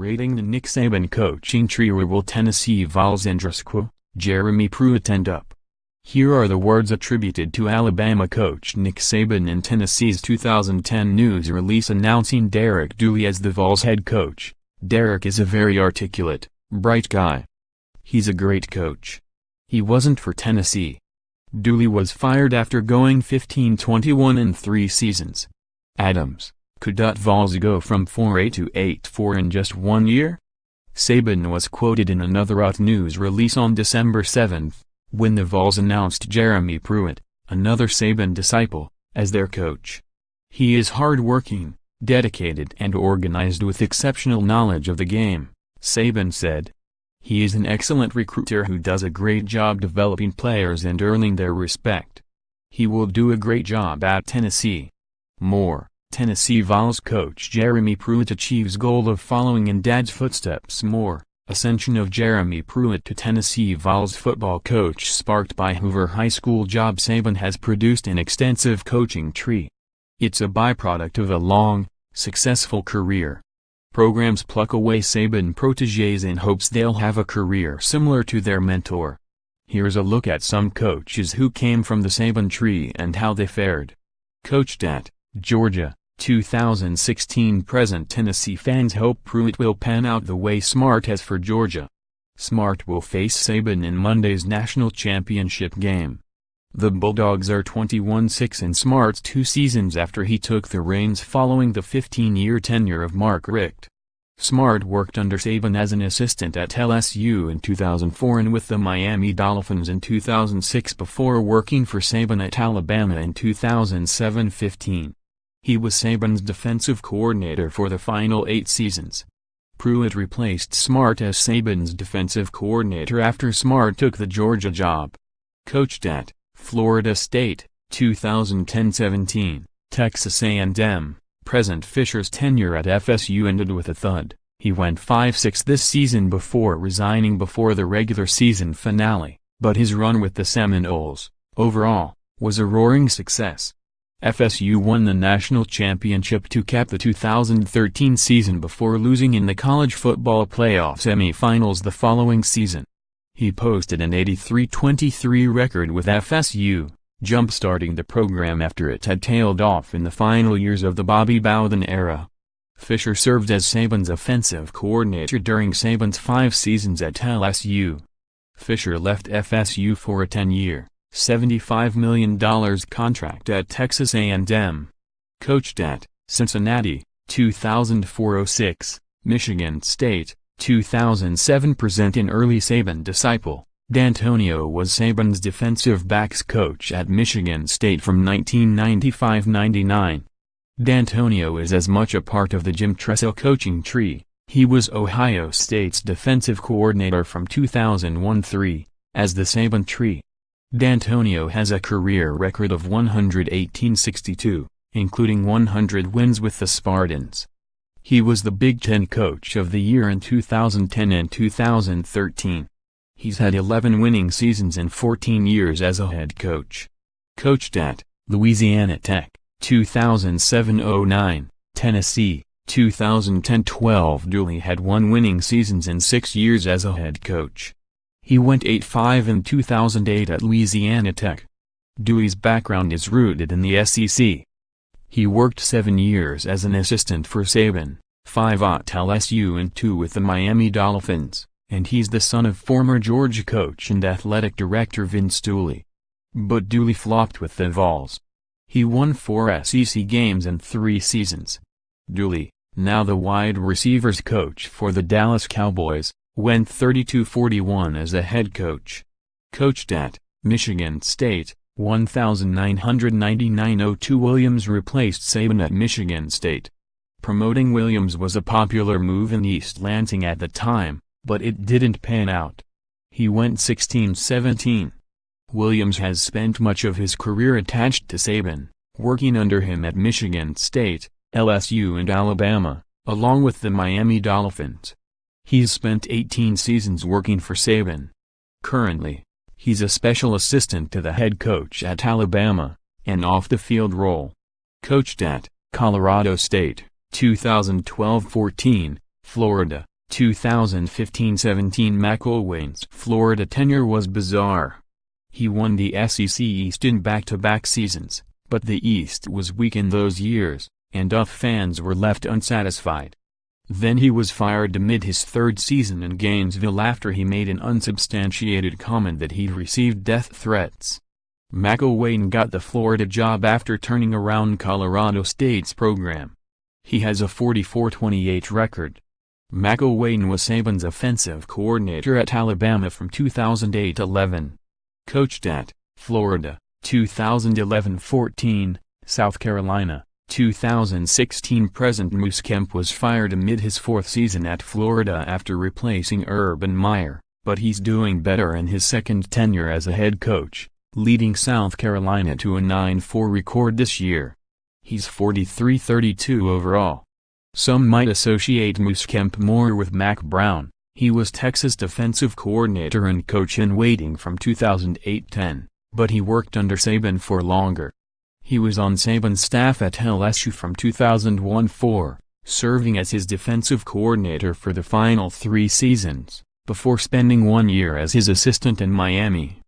rating the Nick Saban coaching tree. Where will Tennessee Vols&rsquo, Jeremy Pruitt end up? Here are the words attributed to Alabama coach Nick Saban in Tennessee's 2010 news release announcing Derek Dooley as the Vols head coach. Derek is a very articulate, bright guy. He's a great coach. He wasn't for Tennessee. Dooley was fired after going 15-21 in 3 seasons. Adams, could Vols go from 4-8 to 8-4 in just 1 year? Saban was quoted in another UT news release on December 7, when the Vols announced Jeremy Pruitt, another Saban disciple, as their coach. He is hard-working, dedicated and organized with exceptional knowledge of the game, Saban said. He is an excellent recruiter who does a great job developing players and earning their respect. He will do a great job at Tennessee. More, Tennessee Vols coach Jeremy Pruitt achieves goal of following in dad's footsteps. More, ascension of Jeremy Pruitt to Tennessee Vols football coach sparked by Hoover High School job. Saban has produced an extensive coaching tree. It's a byproduct of a long, successful career. Programs pluck away Saban protégés in hopes they'll have a career similar to their mentor. Here's a look at some coaches who came from the Saban tree and how they fared. Coached at Georgia, 2016. Present Tennessee fans hope Pruitt will pan out the way Smart has for Georgia. Smart will face Saban in Monday's national championship game. The Bulldogs are 21-6 in Smart's 2 seasons after he took the reins following the 15-year tenure of Mark Richt. Smart worked under Saban as an assistant at LSU in 2004 and with the Miami Dolphins in 2006 before working for Saban at Alabama in 2007-15. He was Saban's defensive coordinator for the final 8 seasons. Pruitt replaced Smart as Saban's defensive coordinator after Smart took the Georgia job. Coached at Florida State, 2010-17, Texas A&M. Present Fisher's tenure at FSU ended with a thud. He went 5-6 this season before resigning before the regular season finale, but his run with the Seminoles, overall, was a roaring success. FSU won the national championship to cap the 2013 season before losing in the college football playoff semifinals the following season. He posted an 83-23 record with FSU, jump-starting the program after it had tailed off in the final years of the Bobby Bowden era. Fisher served as Saban's offensive coordinator during Saban's 5 seasons at LSU. Fisher left FSU for a 10-year, $75 million contract at Texas A&M. Coached at Cincinnati, 2004-06, Michigan State, 2007. Present an early Saban disciple, D'Antonio was Saban's defensive backs coach at Michigan State from 1995-99. D'Antonio is as much a part of the Jim Tressel coaching tree. He was Ohio State's defensive coordinator from 2001-03, as the Saban tree. D'Antonio has a career record of 118-62, including 100 wins with the Spartans. He was the Big Ten Coach of the Year in 2010 and 2013. He's had 11 winning seasons in 14 years as a head coach. Coached at Louisiana Tech, 2007-09, Tennessee, 2010-12. Dooley had 1 winning seasons in 6 years as a head coach. He went 8-5 in 2008 at Louisiana Tech. Dooley's background is rooted in the SEC. He worked 7 years as an assistant for Saban, 5 at LSU and 2 with the Miami Dolphins, and he's the son of former Georgia coach and athletic director Vince Dooley. But Dooley flopped with the Vols. He won 4 SEC games in 3 seasons. Dooley, now the wide receivers coach for the Dallas Cowboys, went 32-41 as a head coach. Coached at Michigan State, 1999-02. Williams replaced Saban at Michigan State. Promoting Williams was a popular move in East Lansing at the time, but it didn't pan out. He went 16-17. Williams has spent much of his career attached to Saban, working under him at Michigan State, LSU and Alabama, along with the Miami Dolphins. He's spent 18 seasons working for Saban. Currently, he's a special assistant to the head coach at Alabama, an off-the-field role. Coached at Colorado State, 2012-14, Florida, 2015-17 McElwain's Florida tenure was bizarre. He won the SEC East in back-to-back seasons, but the East was weak in those years, and UF fans were left unsatisfied. Then he was fired amid his third season in Gainesville after he made an unsubstantiated comment that he'd received death threats. McElwain got the Florida job after turning around Colorado State's program. He has a 44-28 record. McElwain was Saban's offensive coordinator at Alabama from 2008-11. Coached at Florida, 2011-14, South Carolina, 2016. Muschamp was fired amid his fourth season at Florida after replacing Urban Meyer, but he's doing better in his second tenure as a head coach, leading South Carolina to a 9-4 record this year. He's 43-32 overall. Some might associate Muschamp more with Mack Brown. He was Texas defensive coordinator and coach-in-waiting from 2008-10, but he worked under Saban for longer. He was on Saban's staff at LSU from 2001-04, serving as his defensive coordinator for the final 3 seasons, before spending 1 year as his assistant in Miami.